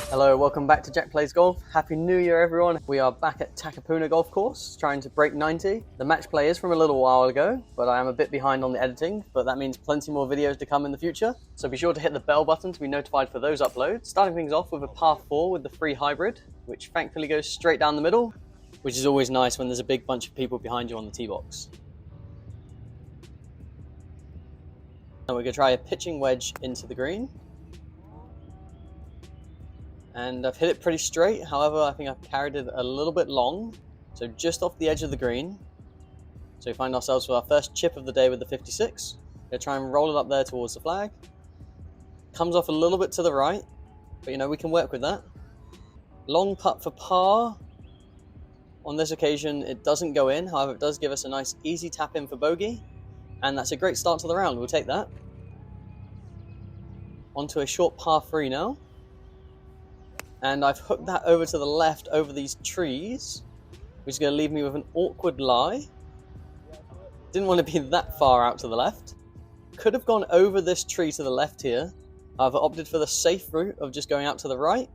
Hello, welcome back to Jack Plays Golf. Happy New Year, everyone. We are back at Takapuna Golf Course, trying to break 90. The match play is from a little while ago, but I am a bit behind on the editing, but that means plenty more videos to come in the future. So be sure to hit the bell button to be notified for those uploads. Starting things off with a par 4 with the free hybrid, which thankfully goes straight down the middle, which is always nice when there's a big bunch of people behind you on the tee box. And we're going to try a pitching wedge into the green. And I've hit it pretty straight, however I think I've carried it a little bit long, so just off the edge of the green. So we find ourselves with our first chip of the day with the 56. Gonna try and roll it up there towards the flag. Comes off a little bit to the right, but you know, we can work with that. Long putt for par. On this occasion it doesn't go in, however it does give us a nice easy tap in for bogey, and that's a great start to the round. We'll take that. Onto a short par 3 now. And I've hooked that over to the left over these trees, which is going to leave me with an awkward lie. Didn't want to be that far out to the left. Could have gone over this tree to the left here. I've opted for the safe route of just going out to the right.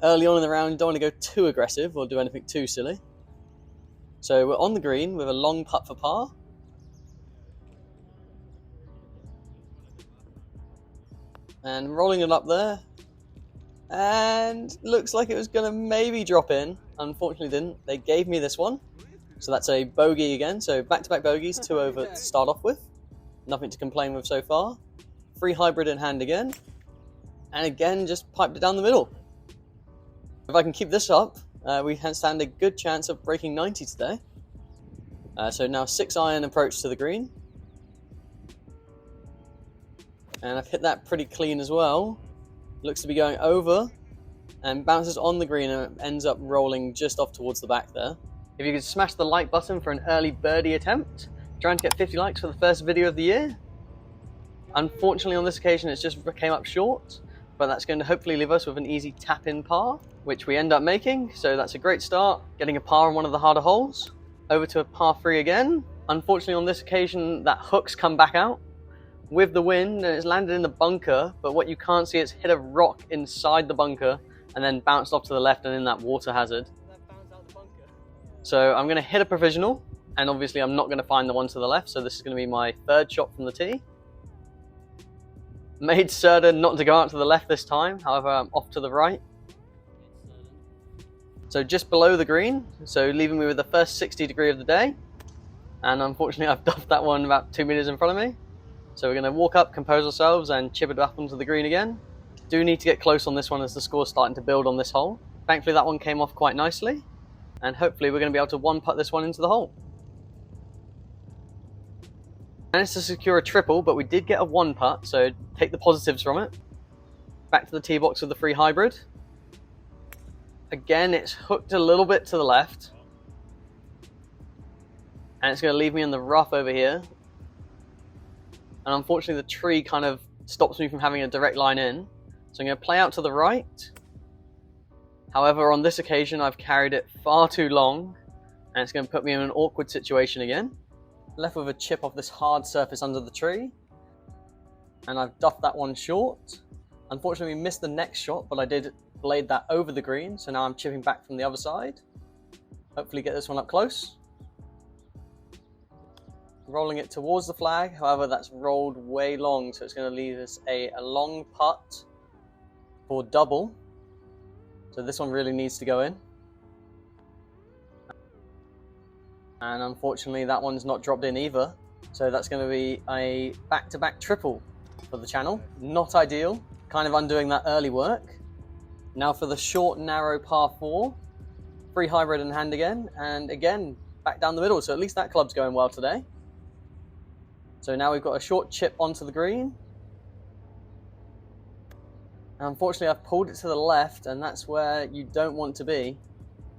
Early on in the round, you don't want to go too aggressive or do anything too silly. So we're on the green with a long putt for par. And rolling it up there. And looks like it was going to maybe drop in. Unfortunately didn't. They gave me this one. So that's a bogey again. So back-to-back bogeys, 2 over to start off with. Nothing to complain with so far. Free hybrid in hand again. And again, just piped it down the middle. If I can keep this up, we stand a good chance of breaking 90 today. So now 6-iron approach to the green. And I've hit that pretty clean as well. Looks to be going over and bounces on the green and ends up rolling just off towards the back there. If you could smash the like button for an early birdie attempt, trying to get 50 likes for the first video of the year. Unfortunately on this occasion it just came up short, but that's going to hopefully leave us with an easy tap in par, which we end up making, so that's a great start, getting a par on one of the harder holes. Over to a par 3 again. Unfortunately on this occasion that hook's come back out with the wind and it's landed in the bunker, but what you can't see is hit a rock inside the bunker and then bounced off to the left and in that water hazard. So I'm going to hit a provisional, and obviously I'm not going to find the one to the left, so this is going to be my 3rd shot from the tee. Made certain not to go out to the left this time, however I'm off to the right. So just below the green, so leaving me with the first 60 degree of the day, and unfortunately I've duffed that one about 2 meters in front of me. So we're going to walk up, compose ourselves, and chip it up onto the green again. Do need to get close on this one as the score's starting to build on this hole. Thankfully that one came off quite nicely, and hopefully we're going to be able to one-putt this one into the hole. Managed to secure a triple, but we did get a 1-putt, so take the positives from it. Back to the tee box with the free hybrid. Again, it's hooked a little bit to the left, and it's going to leave me in the rough over here. And unfortunately the tree kind of stops me from having a direct line in. So I'm going to play out to the right. However, on this occasion I've carried it far too long, and it's going to put me in an awkward situation again. Left with a chip off this hard surface under the tree. And I've duffed that one short. Unfortunately we missed the next shot, but I did blade that over the green, so now I'm chipping back from the other side. Hopefully get this one up close. Rolling it towards the flag, however that's rolled way long, so it's going to leave us a long putt for double. So this one really needs to go in. And unfortunately that one's not dropped in either, so that's going to be a back-to-back triple for the channel. Not ideal, kind of undoing that early work. Now for the short, narrow par 4. Free hybrid in hand again, and again back down the middle, so at least that club's going well today. So now we've got a short chip onto the green. And unfortunately I've pulled it to the left, and that's where you don't want to be.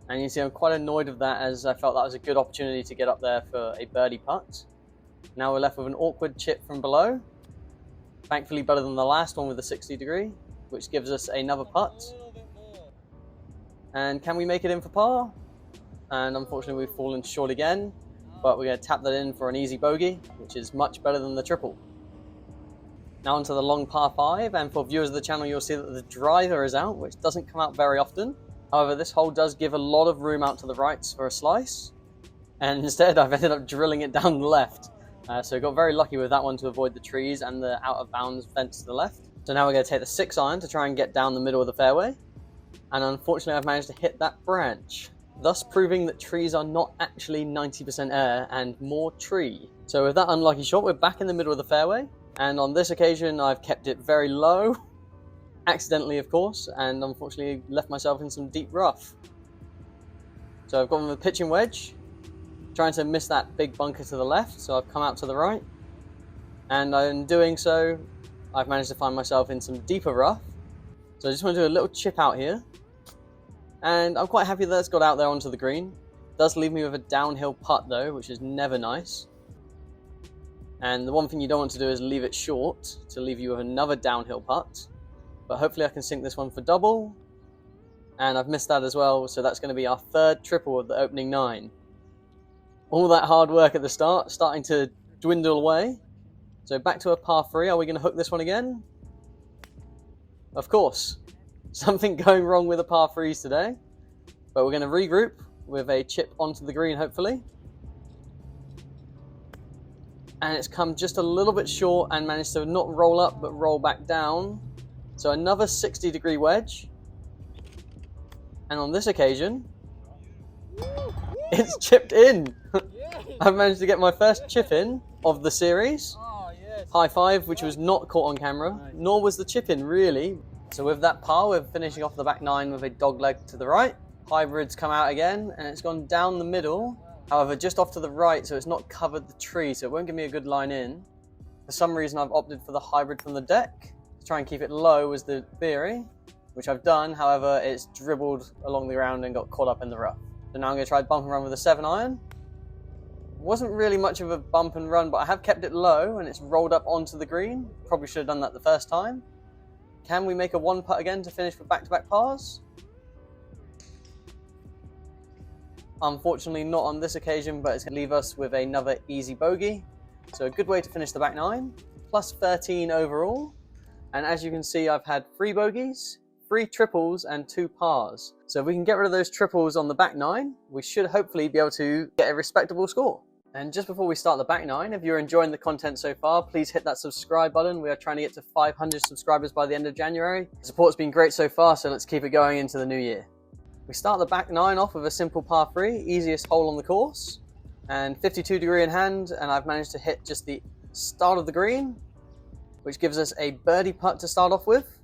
And you see I'm quite annoyed with that, as I felt that was a good opportunity to get up there for a birdie putt. Now we're left with an awkward chip from below. Thankfully better than the last one with the 60 degree, which gives us another putt. And can we make it in for par? And unfortunately we've fallen short again. But we're going to tap that in for an easy bogey, which is much better than the triple. Now onto the long par 5, and for viewers of the channel you'll see that the driver is out, which doesn't come out very often. However, this hole does give a lot of room out to the right for a slice, and instead I've ended up drilling it down the left. So I got very lucky with that one to avoid the trees and the out of bounds fence to the left. So now we're going to take the 6 iron to try and get down the middle of the fairway, and unfortunately I've managed to hit that branch, thus proving that trees are not actually 90% air and more tree. So with that unlucky shot, we're back in the middle of the fairway, and on this occasion I've kept it very low, accidentally of course, and unfortunately left myself in some deep rough. So I've gone with a pitching wedge, trying to miss that big bunker to the left, so I've come out to the right, and in doing so I've managed to find myself in some deeper rough. So I just want to do a little chip out here, and I'm quite happy that it's got out there onto the green. It does leave me with a downhill putt though, which is never nice. And the one thing you don't want to do is leave it short, to leave you with another downhill putt. But hopefully I can sink this one for double, and I've missed that as well, so that's going to be our 3rd triple of the opening 9. All that hard work at the start starting to dwindle away. So back to a par 3. Are we going to hook this one again? Of course. Something going wrong with the par 3s today. But we're going to regroup with a chip onto the green hopefully. And it's come just a little bit short and managed to not roll up but roll back down. So another 60-degree wedge. And on this occasion, it's chipped in. I've managed to get my first chip in of the series. High five, which was not caught on camera, nor was the chip in really. So with that par, we're finishing off the back 9 with a dog leg to the right. Hybrids come out again, and it's gone down the middle. However, just off to the right, so it's not covered the tree, so it won't give me a good line in. For some reason, I've opted for the hybrid from the deck. To try and keep it low was the theory, which I've done. However, it's dribbled along the ground and got caught up in the rough. So now I'm going to try bump and run with a 7 iron. Wasn't really much of a bump and run, but I have kept it low and it's rolled up onto the green. Probably should have done that the first time. Can we make a 1 putt again to finish for back-to-back pars? Unfortunately not on this occasion, but it's going to leave us with another easy bogey. So a good way to finish the back 9, plus 13 overall. And as you can see, I've had 3 bogeys, 3 triples and 2 pars. So if we can get rid of those triples on the back 9, we should hopefully be able to get a respectable score. And just before we start the back 9, if you're enjoying the content so far, please hit that subscribe button. We are trying to get to 500 subscribers by the end of January. The support's been great so far, so let's keep it going into the new year. We start the back 9 off with a simple par 3, easiest hole on the course, and 52-degree in hand, and I've managed to hit just the start of the green, which gives us a birdie putt to start off with.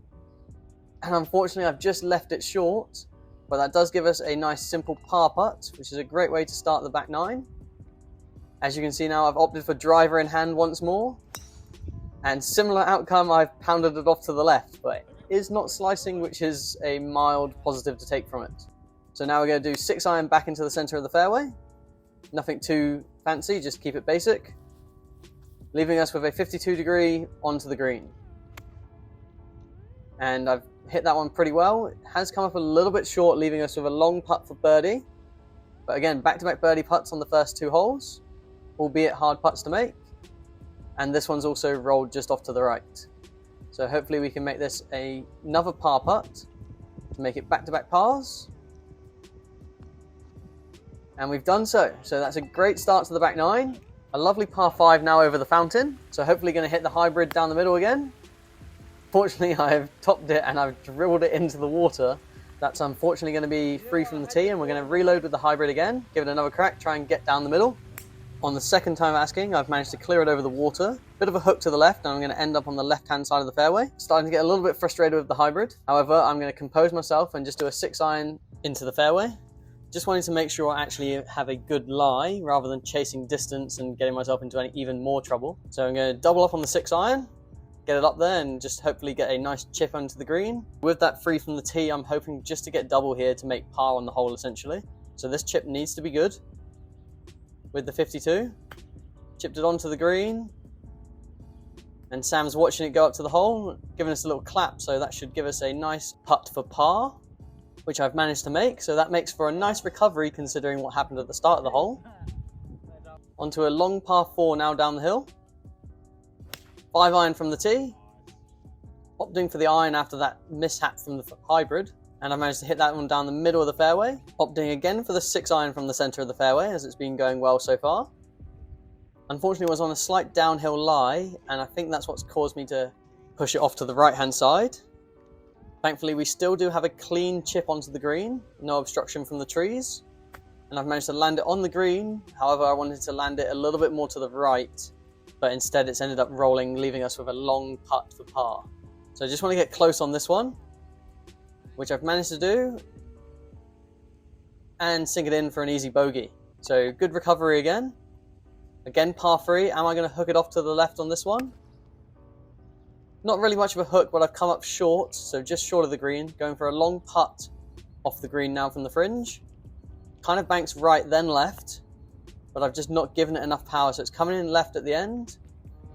And unfortunately I've just left it short, but that does give us a nice simple par putt, which is a great way to start the back 9. As you can see now, I've opted for driver in hand once more, and similar outcome, I've pounded it off to the left, but it is not slicing, which is a mild positive to take from it. So now we're going to do 6 iron back into the center of the fairway. Nothing too fancy, just keep it basic. Leaving us with a 52-degree onto the green. And I've hit that one pretty well. It has come up a little bit short, leaving us with a long putt for birdie. But again, back-to-back birdie putts on the first 2 holes, albeit hard putts to make. And this one's also rolled just off to the right. So hopefully we can make this another par putt to make it back-to-back pars. And we've done so. So that's a great start to the back 9. A lovely par 5 now over the fountain. So hopefully going to hit the hybrid down the middle again. Fortunately, I've topped it and I've dribbled it into the water. That's unfortunately going to be free from the tee, and we're going to reload with the hybrid again, give it another crack, try and get down the middle. On the second time asking, I've managed to clear it over the water. Bit of a hook to the left, and I'm going to end up on the left-hand side of the fairway. Starting to get a little bit frustrated with the hybrid. However, I'm going to compose myself and just do a 6 iron into the fairway. Just wanting to make sure I actually have a good lie, rather than chasing distance and getting myself into even more trouble. So I'm going to double up on the 6 iron. Get it up there and just hopefully get a nice chip onto the green. With that free from the tee, I'm hoping just to get double here to make par on the hole essentially. So this chip needs to be good. With the 52, chipped it onto the green. And Sam's watching it go up to the hole, giving us a little clap, so that should give us a nice putt for par, which I've managed to make. So that makes for a nice recovery considering what happened at the start of the hole. Onto a long par 4 now down the hill. 5 iron from the tee, opting for the iron after that mishap from the hybrid, and I managed to hit that one down the middle of the fairway, opting again for the 6 iron from the centre of the fairway, as it's been going well so far. Unfortunately, it was on a slight downhill lie, and I think that's what's caused me to push it off to the right-hand side. Thankfully, we still do have a clean chip onto the green, no obstruction from the trees, and I've managed to land it on the green. However, I wanted to land it a little bit more to the right, but instead it's ended up rolling, leaving us with a long putt for par. So I just want to get close on this one, which I've managed to do, and sink it in for an easy bogey. So good recovery again. Again, par 3. Am I going to hook it off to the left on this one? Not really much of a hook, but I've come up short, so just short of the green. Going for a long putt off the green now from the fringe. Kind of banks right, then left, but I've just not given it enough power, so it's coming in left at the end.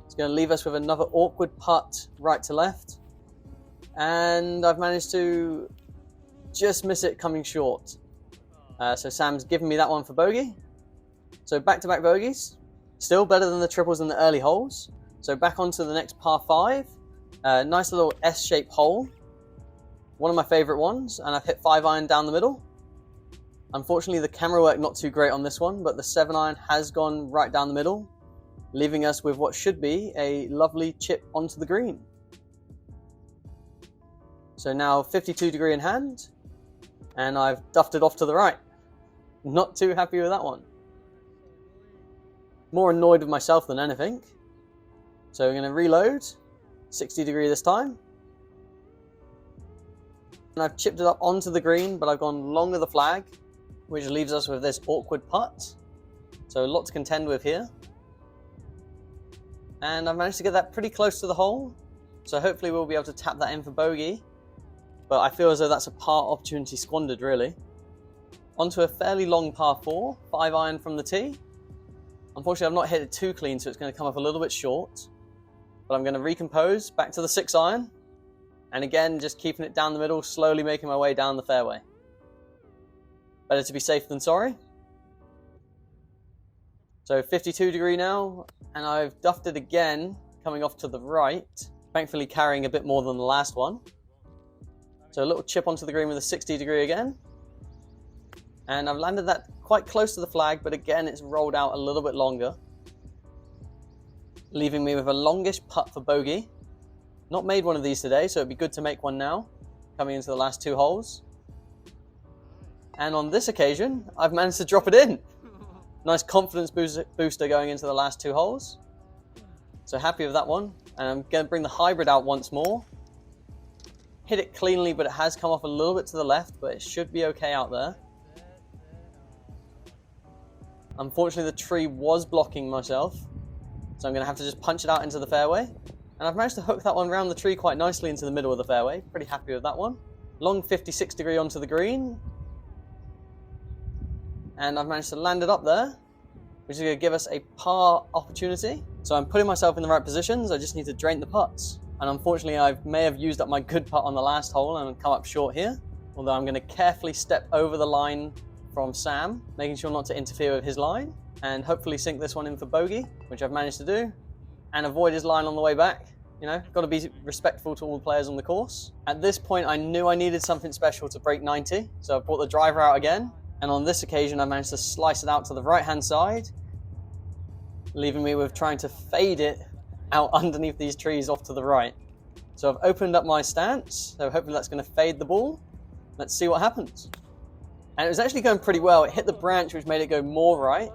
It's going to leave us with another awkward putt right to left. And I've managed to just miss it coming short. So Sam's given me that one for bogey. So back-to-back bogeys. Still better than the triples in the early holes. So back onto the next par 5. Nice little S-shaped hole. One of my favourite ones, and I've hit 5 iron down the middle. Unfortunately, the camera work not too great on this one, but the 7 iron has gone right down the middle, leaving us with what should be a lovely chip onto the green. So now 52 degree in hand, and I've duffed it off to the right. Not too happy with that one. More annoyed with myself than anything. So we're going to reload, 60 degree this time. And I've chipped it up onto the green, but I've gone long of the flag, which leaves us with this awkward putt. So a lot to contend with here. And I've managed to get that pretty close to the hole. So hopefully we'll be able to tap that in for bogey. But I feel as though that's a par opportunity squandered, really. Onto a fairly long par 4, 5 iron from the tee. Unfortunately, I've not hit it too clean, so it's going to come up a little bit short. But I'm going to recompose back to the 6 iron. And again, just keeping it down the middle, slowly making my way down the fairway. Better to be safe than sorry. So 52 degree now, and I've duffed it again, coming off to the right. Thankfully carrying a bit more than the last one. So a little chip onto the green with a 60 degree again. And I've landed that quite close to the flag, but again, it's rolled out a little bit longer, leaving me with a longish putt for bogey. Not made one of these today, so it'd be good to make one now, coming into the last 2 holes. And on this occasion, I've managed to drop it in. Nice confidence booster going into the last 2 holes. So happy with that one. And I'm going to bring the hybrid out once more. Hit it cleanly, but it has come off a little bit to the left, but it should be okay out there. Unfortunately, the tree was blocking myself, so I'm going to have to just punch it out into the fairway. And I've managed to hook that one around the tree quite nicely into the middle of the fairway. Pretty happy with that one. Long 56 degree onto the green. And I've managed to land it up there, which is going to give us a par opportunity. So I'm putting myself in the right positions. I just need to drain the putts. And unfortunately, I may have used up my good putt on the last hole and come up short here. Although I'm going to carefully step over the line from Sam, making sure not to interfere with his line, and hopefully sink this one in for bogey, which I've managed to do, and avoid his line on the way back. You know, got to be respectful to all the players on the course. At this point, I knew I needed something special to break 90, so I brought the driver out again, and on this occasion, I managed to slice it out to the right-hand side, leaving me with trying to fade it out underneath these trees off to the right. So I've opened up my stance, so hopefully that's going to fade the ball. Let's see what happens. And it was actually going pretty well. It hit the branch, which made it go more right,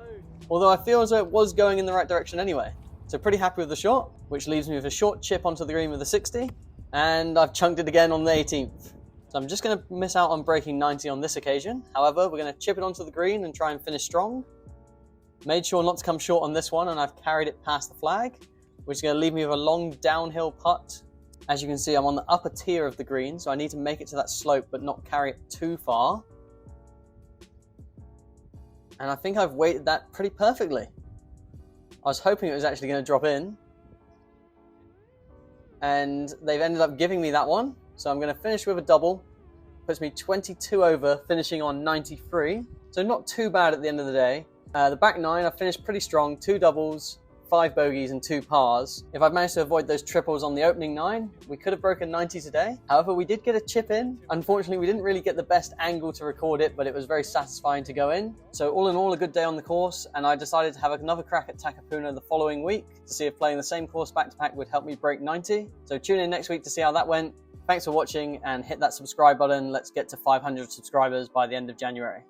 although I feel as though it was going in the right direction anyway. So pretty happy with the shot, which leaves me with a short chip onto the green with a 60, and I've chunked it again on the 18th. So I'm just going to miss out on breaking 90 on this occasion. However, we're going to chip it onto the green and try and finish strong. Made sure not to come short on this one, and I've carried it past the flag, which is going to leave me with a long downhill putt. As you can see, I'm on the upper tier of the green, so I need to make it to that slope but not carry it too far. And I think I've weighted that pretty perfectly. I was hoping it was actually going to drop in. And they've ended up giving me that one. So I'm going to finish with a double. Puts me 22 over, finishing on 93. So not too bad at the end of the day. The back 9, I finished pretty strong. 2 doubles, 5 bogeys and 2 pars. If I'd managed to avoid those triples on the opening 9, we could have broken 90 today. However, we did get a chip in. Unfortunately, we didn't really get the best angle to record it, but it was very satisfying to go in. So all in all, a good day on the course, and I decided to have another crack at Takapuna the following week to see if playing the same course back-to-back would help me break 90. So tune in next week to see how that went. Thanks for watching, and hit that subscribe button. Let's get to 500 subscribers by the end of January.